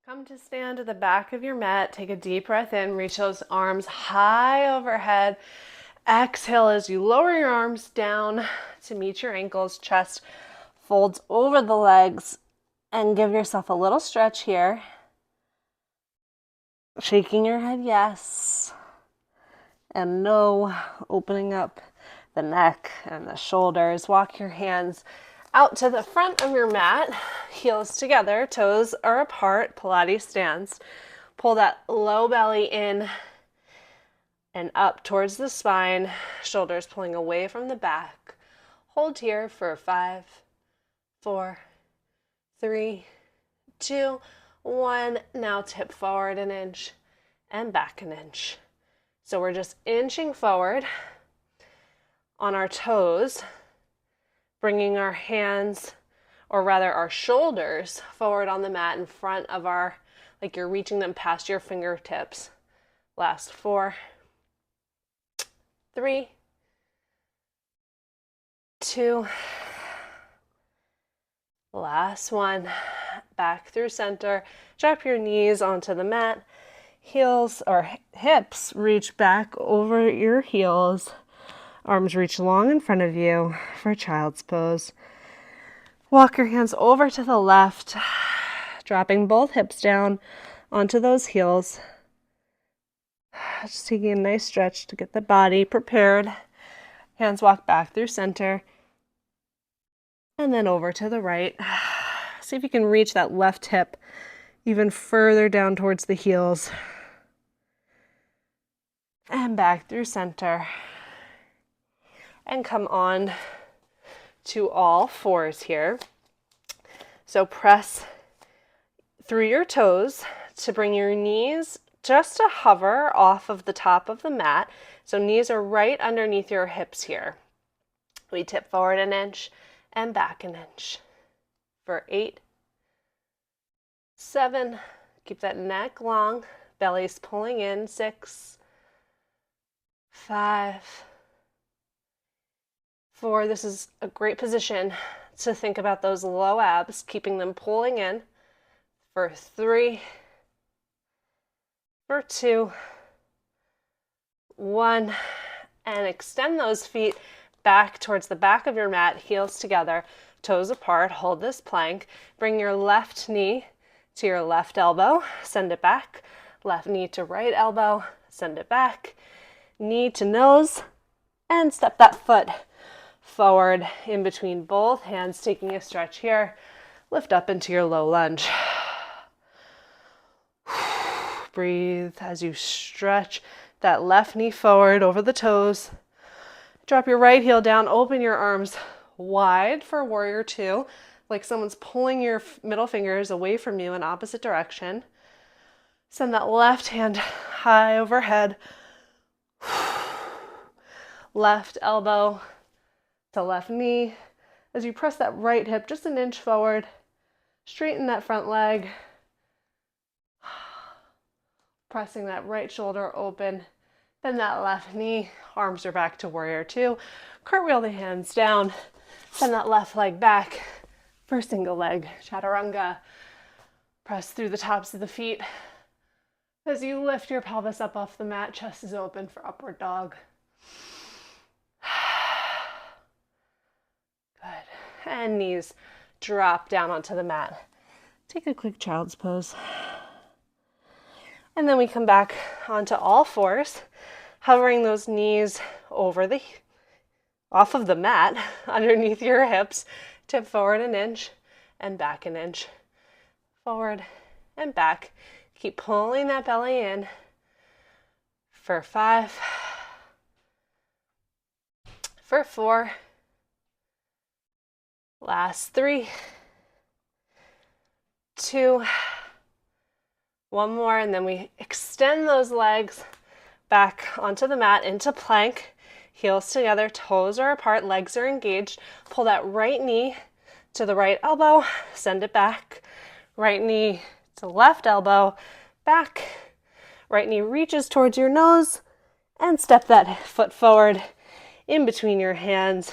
Come to stand at the back of your mat. Take a deep breath in. Reach those arms high overhead. Exhale as you lower your arms down to meet your ankles. Chest folds over the legs. And give yourself a little stretch here. Shaking your head yes and no. Opening up the neck and the shoulders. Walk your hands out to the front of your mat, heels together, toes are apart, Pilates stance. Pull that low belly in and up towards the spine, shoulders pulling away from the back. Hold here for 5, 4, 3, 2, 1. Now tip forward an inch and back an inch. So we're just inching forward on our toes, bringing our hands, or rather our shoulders, forward on the mat in front of our, like you're reaching them past your fingertips. Last 4, 3, 2, last 1. Back through center. Drop your knees onto the mat. Heels or hips reach back over your heels. Arms reach long in front of you for child's pose. Walk your hands over to the left, dropping both hips down onto those heels. Just taking a nice stretch to get the body prepared. Hands walk back through center. And then over to the right. See if you can reach that left hip even further down towards the heels. And back through center. And come on to all fours here. So press through your toes to bring your knees just to hover off of the top of the mat. So knees are right underneath your hips here. We tip forward an inch and back an inch. For 8, 7, keep that neck long, belly's pulling in. 6, 5, 4, this is a great position to think about those low abs, keeping them pulling in. For 3, for 2, 1, and extend those feet back towards the back of your mat, heels together, toes apart. Hold this plank. Bring your left knee to your left elbow, send it back. Left knee to right elbow, send it back. Knee to nose, and step that foot forward in between both hands, taking a stretch here. Lift up into your low lunge. Breathe as you stretch that left knee forward over the toes. Drop your right heel down, open your arms wide for warrior 2, like someone's pulling your middle fingers away from you in opposite direction. Send that left hand high overhead. Left elbow to left knee. As you press that right hip just an inch forward, straighten that front leg. Pressing that right shoulder open. Bend that left knee. Arms are back to warrior 2. Cartwheel the hands down. Send that left leg back for single leg chaturanga. Press through the tops of the feet. As you lift your pelvis up off the mat, chest is open for upward dog. Good. And knees drop down onto the mat. Take a quick child's pose. And then we come back onto all fours, hovering those knees off of the mat, underneath your hips. Tip forward an inch and back an inch. Forward and back. Keep pulling that belly in. For 5, for 4, last 3, 2, 1 more, and then we extend those legs back onto the mat into plank. Heels together, toes are apart, legs are engaged. Pull that right knee to the right elbow, send it back. Right knee to left elbow, back. Right knee reaches towards your nose, and step that foot forward in between your hands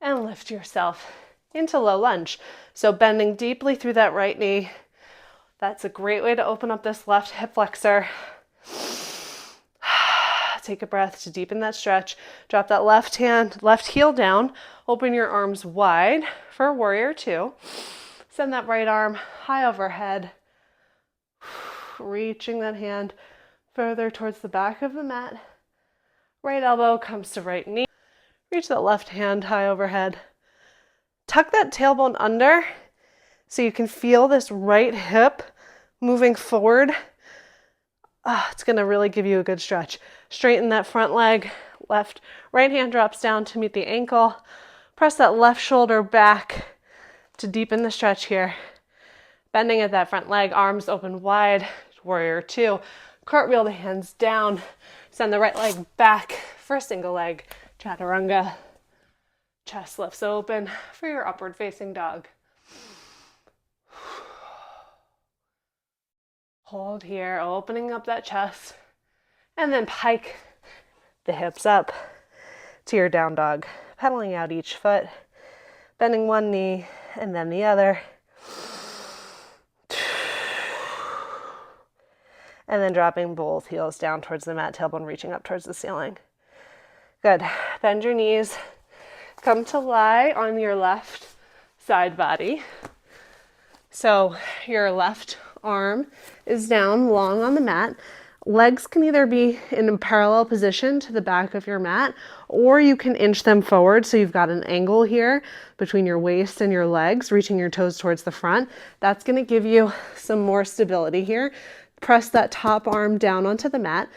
and lift yourself into low lunge. So bending deeply through that right knee, That's a great way to open up this left hip flexor. Take a breath to deepen that stretch. Drop that left heel down. Open your arms wide for warrior two. Send that right arm high overhead. Reaching that hand further towards the back of the mat. Right elbow comes to right knee. Reach that left hand high overhead. Tuck that tailbone under so you can feel this right hip moving forward. It's going to really give you a good stretch. Straighten that front leg. Right hand drops down to meet the ankle. Press that left shoulder back to deepen the stretch here. Bending at that front leg, arms open wide. Warrior two. Cartwheel the hands down. Send the right leg back for a single leg chaturanga. Chest lifts open for your upward facing dog. Hold here, opening up that chest, and then pike the hips up to your down dog. Pedaling out each foot, bending one knee and then the other. And then dropping both heels down towards the mat, tailbone reaching up towards the ceiling. Good. Bend your knees. Come to lie on your left side body. So your left arm is down long on the mat. Legs can either be in a parallel position to the back of your mat, or you can inch them forward so you've got an angle here between your waist and your legs, reaching your toes towards the front. That's going to give you some more stability here. Press that top arm down onto the mat.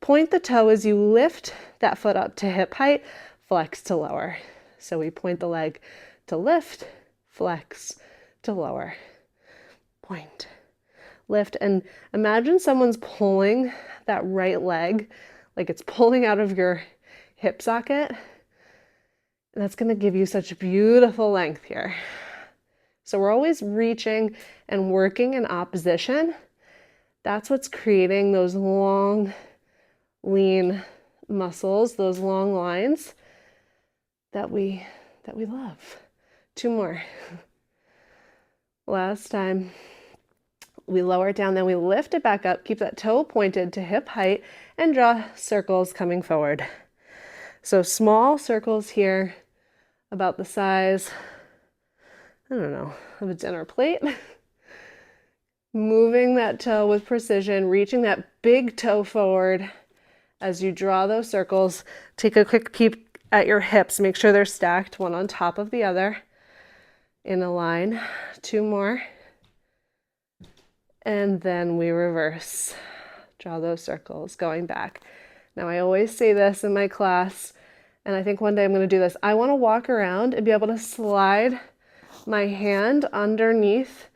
Point the toe as you lift that foot up to hip height, flex to lower. So we point the leg to lift, flex to lower. Point, lift, and imagine someone's pulling that right leg, like it's pulling out of your hip socket. And that's going to give you such beautiful length here. So we're always reaching and working in opposition. That's what's creating those long, lean muscles, those long lines that we love. Two more. Last time. We lower it down, then we lift it back up, keep that toe pointed to hip height, and draw circles coming forward. So small circles here, about the size, I don't know, of a dinner plate. Moving that toe with precision, reaching that big toe forward as you draw those circles. Take a quick peek at your hips. Make sure they're stacked one on top of the other in a line. Two more. And then we reverse. Draw those circles going back. Now I always say this in my class, and I think one day I'm going to do this. I want to walk around and be able to slide my hand underneath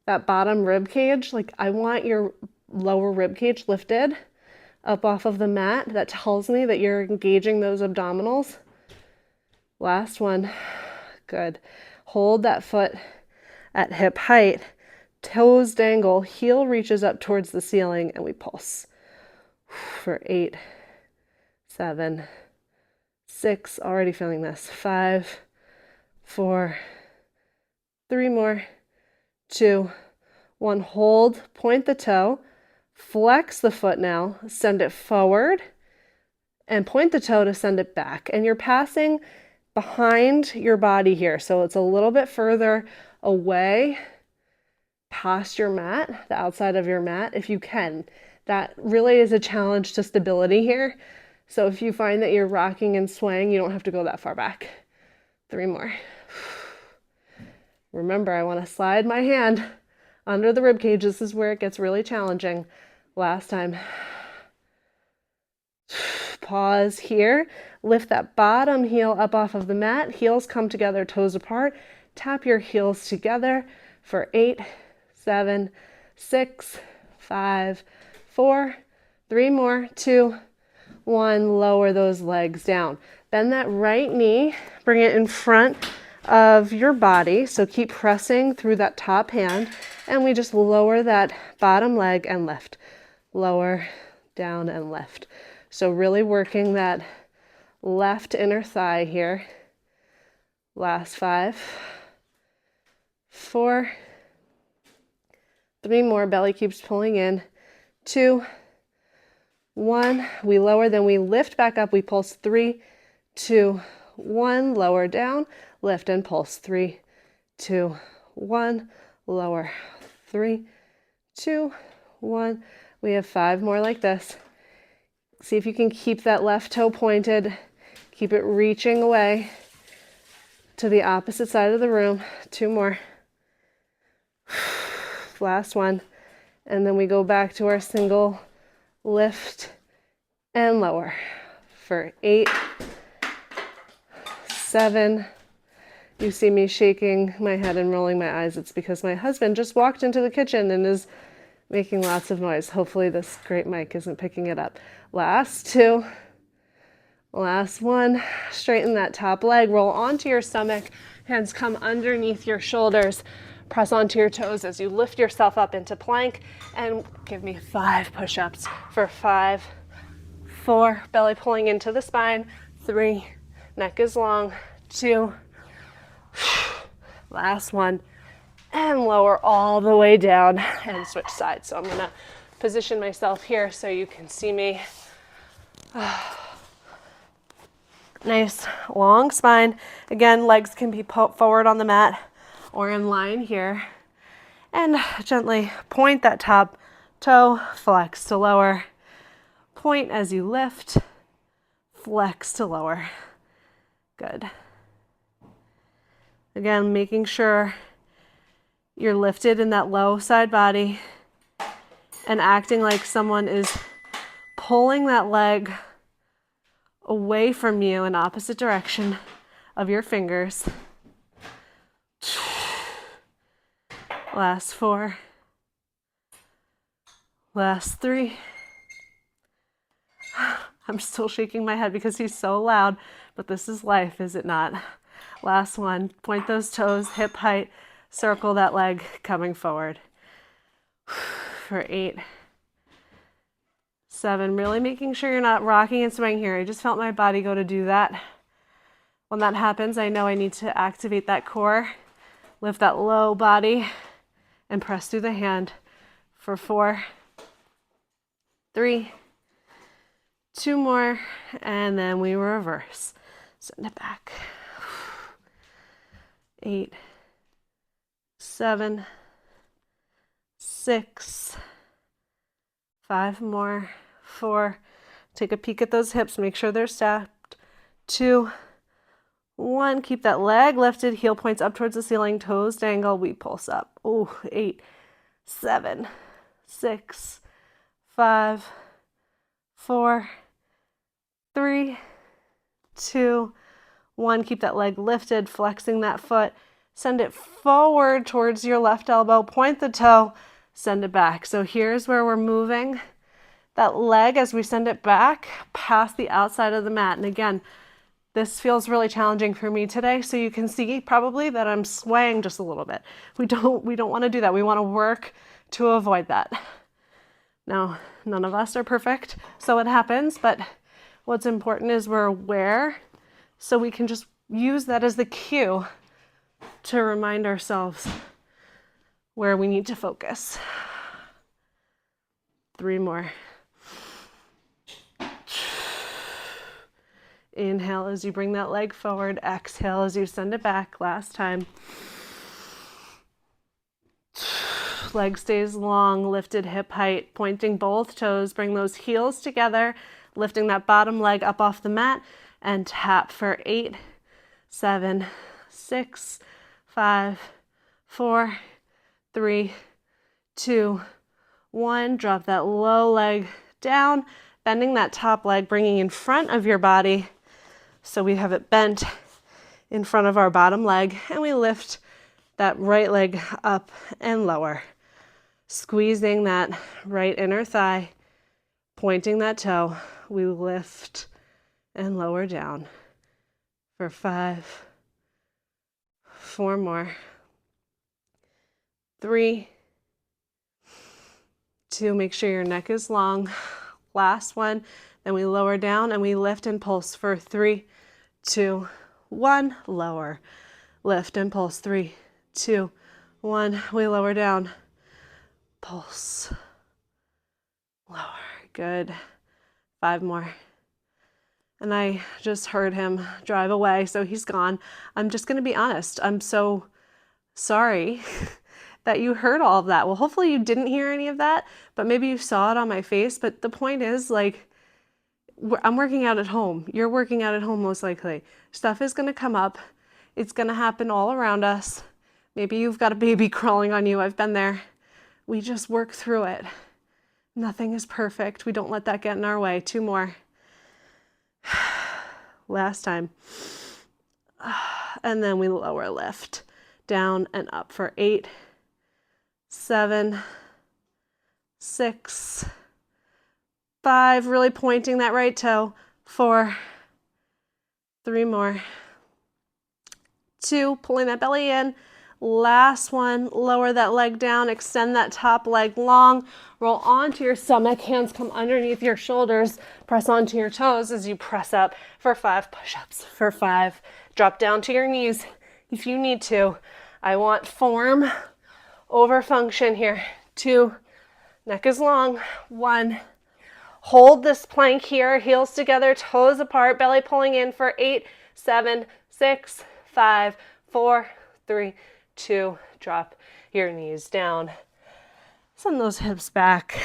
that bottom rib cage. Like I want your lower rib cage lifted up off of the mat. That tells me that you're engaging those abdominals. Last one. Good. Hold that foot at hip height. Toes dangle, heel reaches up towards the ceiling, and we pulse for 8, 7, 6, already feeling this, 5, 4, 3 more, 2, 1, hold, point the toe, flex the foot now, send it forward, and point the toe to send it back. And you're passing behind your body here, so it's a little bit further away past your mat, the outside of your mat, if you can. That really is a challenge to stability here. So if you find that you're rocking and swaying, you don't have to go that far back. 3 more. Remember, I want to slide my hand under the rib cage. This is where it gets really challenging. Last time. Pause here. Lift that bottom heel up off of the mat. Heels come together, toes apart. Tap your heels together for 8, 7, 6, 5, 4, 3 more, 2, 1. Lower those legs down. Bend that right knee, bring it in front of your body. So keep pressing through that top hand, and we just lower that bottom leg and lift. Lower, down, and lift. So really working that left inner thigh here. Last 5, 4, 3 more, belly keeps pulling in. 2, 1, we lower, then we lift back up, we pulse. 3, 2, 1, lower down, lift and pulse. 3, 2, 1, lower. 3, 2, 1. We have 5 more like this. See if you can keep that left toe pointed. Keep it reaching away to the opposite side of the room. 2 more. Last one. And then we go back to our single lift and lower for 8, 7. You see me shaking my head and rolling my eyes. It's because my husband just walked into the kitchen and is making lots of noise. Hopefully this great mic isn't picking it up. Last 2. Last 1. Straighten that top leg. Roll onto your stomach. Hands come underneath your shoulders. Press onto your toes as you lift yourself up into plank. And give me 5 push-ups for 5, 4. Belly pulling into the spine. 3. Neck is long. 2. Last 1. And lower all the way down and switch sides. So I'm going to position myself here so you can see me. Nice long spine. Again, legs can be put forward on the mat or in line here. And gently point that top toe, flex to lower. Point as you lift, flex to lower. Good. Again, making sure you're lifted in that low side body and acting like someone is pulling that leg away from you in opposite direction of your fingers. Last 4. Last 3. I'm still shaking my head because he's so loud, but this is life, is it not? Last 1. Point those toes, hip height, circle that leg coming forward. For 8, 7. Really making sure you're not rocking and swaying here. I just felt my body go to do that. When that happens, I know I need to activate that core, lift that low body, and press through the hand for 4, 3, 2 more, and then we reverse. Send it back. 8, 7, 6, 5 more, 4. Take a peek at those hips, make sure they're stacked. 2, 1. Keep that leg lifted, heel points up towards the ceiling, toes dangle, we pulse up. 8, 7, 6, 5, 4, 3, 2, 1. Keep that leg lifted, flexing that foot. Send it forward towards your left elbow, point the toe, send it back. So here's where we're moving that leg as we send it back past the outside of the mat. And again, this feels really challenging for me today, so you can see probably that I'm swaying just a little bit. We don't want to do that. We want to work to avoid that. Now, none of us are perfect, so it happens, but what's important is we're aware, so we can just use that as the cue to remind ourselves where we need to focus. 3 more. Inhale as you bring that leg forward. Exhale as you send it back. Last time. Leg stays long, lifted hip height, pointing both toes. Bring those heels together, lifting that bottom leg up off the mat, and tap for 8, 7, 6, 5, 4, 3, 2, 1. Drop that low leg down, bending that top leg, bringing in front of your body. So we have it bent in front of our bottom leg, and we lift that right leg up and lower. Squeezing that right inner thigh, pointing that toe. We lift and lower down for 5, 4 more. 3, 2, make sure your neck is long. Last one. Then we lower down and we lift and pulse for 3, 2, 1. Lower. Lift and pulse. 3, 2, 1. We lower down. Pulse. Lower. Good. 5 more. And I just heard him drive away, so he's gone. I'm just going to be honest. I'm so sorry that you heard all of that. Well, hopefully you didn't hear any of that, but maybe you saw it on my face. But the point is, like, I'm working out at home. You're working out at home most likely. Stuff is going to come up. It's going to happen all around us. Maybe you've got a baby crawling on you. I've been there. We just work through it. Nothing is perfect. We don't let that get in our way. 2 more. Last time. And then we lower lift. Down and up for 8, 7, 6, 5. Really pointing that right toe. 4, 3 more. 2, pulling that belly in. Last one, lower that leg down, extend that top leg long, roll onto your stomach, hands come underneath your shoulders, press onto your toes as you press up for 5 push-ups. For 5, drop down to your knees if you need to. I want form over function here. 2, neck is long. 1, hold this plank here, heels together, toes apart, belly pulling in for 8, 7, 6, 5, 4, 3, 2, drop your knees down. Send those hips back.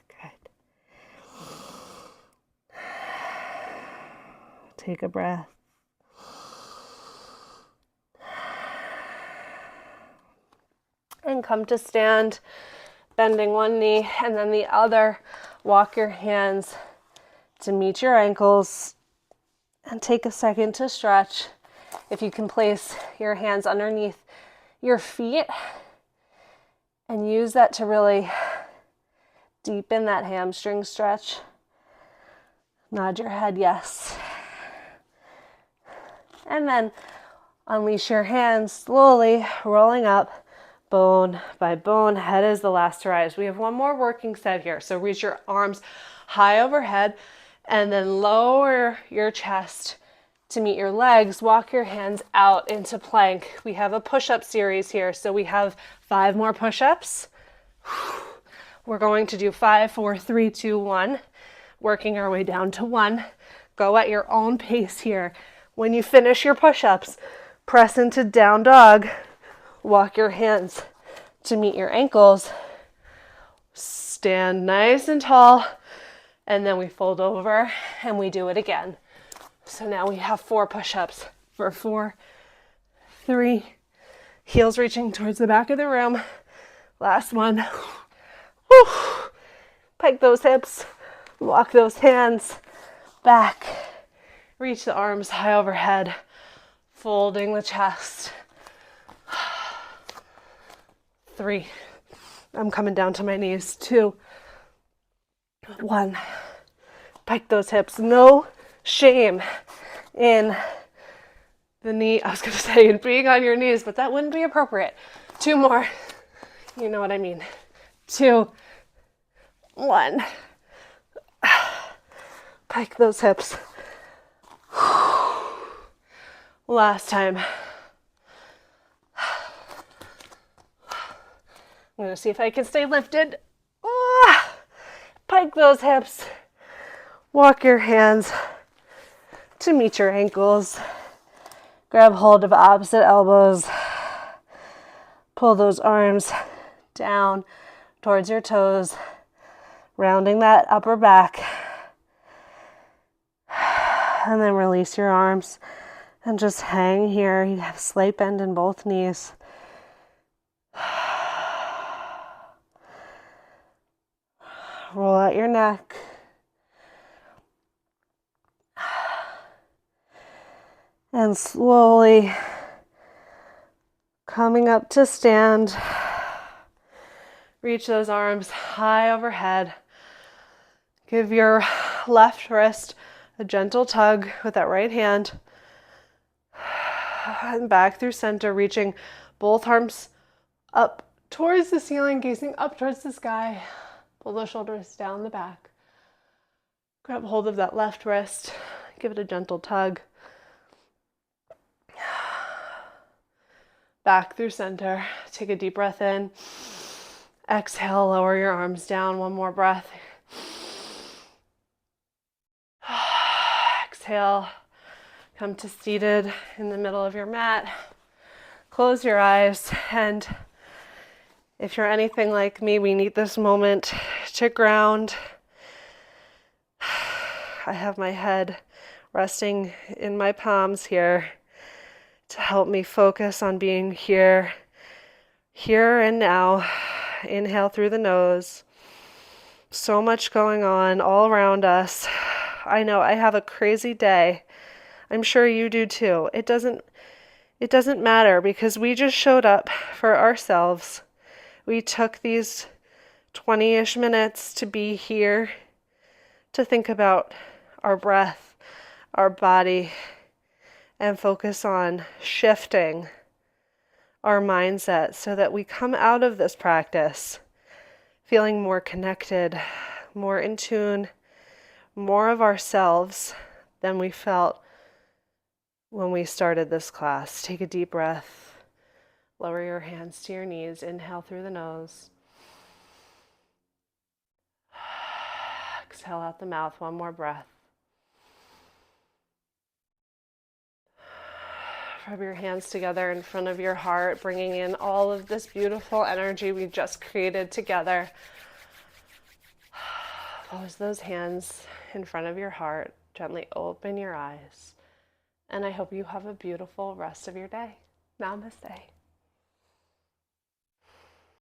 Good. Take a breath. And come to stand, bending one knee and then the other. Walk your hands to meet your ankles and take a second to stretch. If you can place your hands underneath your feet and use that to really deepen that hamstring stretch. Nod your head yes. And then unleash your hands slowly, rolling up bone by bone. Head is the last to rise. We have one more working set here. So reach your arms high overhead and then lower your chest to meet your legs. Walk your hands out into plank. We have a push-up series here. So we have 5 more push-ups. We're going to do 5, 4, 3, 2, 1. Working our way down to 1. Go at your own pace here. When you finish your push-ups, press into down dog. Walk your hands to meet your ankles. Stand nice and tall. And then we fold over and we do it again. So now we have 4 push-ups for 4, 3, heels reaching towards the back of the room. Last one. Woo. Pike those hips, walk those hands back. Reach the arms high overhead, folding the chest. 3, I'm coming down to my knees. 2, 1, pike those hips. No shame in the knee. I was going to say in being on your knees, but that wouldn't be appropriate. 2 more. You know what I mean. 2, 1. Pike those hips. Last time. I'm going to see if I can stay lifted. Pike those hips. Walk your hands to meet your ankles. Grab hold of opposite elbows. Pull those arms down towards your toes, rounding that upper back. And then release your arms and just hang here. You have slight bend in both knees. Roll out your neck. And slowly coming up to stand. Reach those arms high overhead. Give your left wrist a gentle tug with that right hand. And back through center, reaching both arms up towards the ceiling, gazing up towards the sky. Pull those shoulders down the back. Grab hold of that left wrist. Give it a gentle tug. Back through center. Take a deep breath in. Exhale, lower your arms down. One more breath. Exhale, come to seated in the middle of your mat. Close your eyes, and if you're anything like me, we need this moment to ground. I have my head resting in my palms here to help me focus on being here and now. Inhale through the nose. So much going on all around us. I know I have a crazy day. I'm sure you do too. It doesn't matter because we just showed up for ourselves. We took these 20-ish minutes to be here, to think about our breath, our body, and focus on shifting our mindset so that we come out of this practice feeling more connected, more in tune, more of ourselves than we felt when we started this class. Take a deep breath. Lower your hands to your knees. Inhale through the nose. Exhale out the mouth. One more breath. Rub your hands together in front of your heart, bringing in all of this beautiful energy we just created together. Close those hands in front of your heart. Gently open your eyes. And I hope you have a beautiful rest of your day. Namaste.